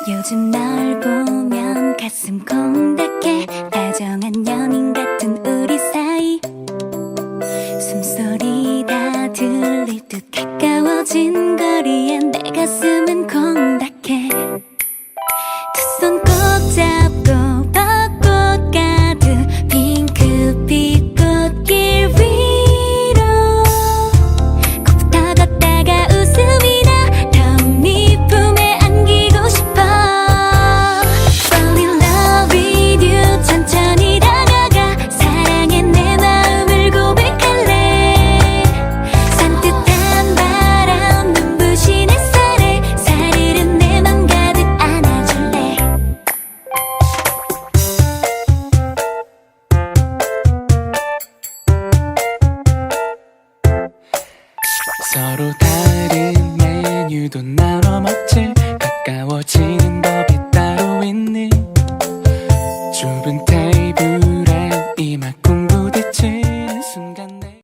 요즘 널 보면 가슴 콩닥해. 다정한 연인 같은 우리 사이. 숨소리 다 들릴 듯 가까워진 거리엔 내 가슴은 콩닥해. 두 손 꼭 잡고 벚꽃 가득 핑크빛 꽃길 위로 걷다 걷다가 웃음이 나. 넌 네 품에 안기고 싶어. Fall in love with you. 천천히 다가가 사랑해 내 마음을 고백할래. 산뜻한 바람 눈부신 햇살에 사르른 내 맘 가득 안아줄래. 서로 다른 메뉴도 나눠 먹지. 가까워지는 법이 따로 있니? 좁은 테이블에 이마쿵 부딪히는 순간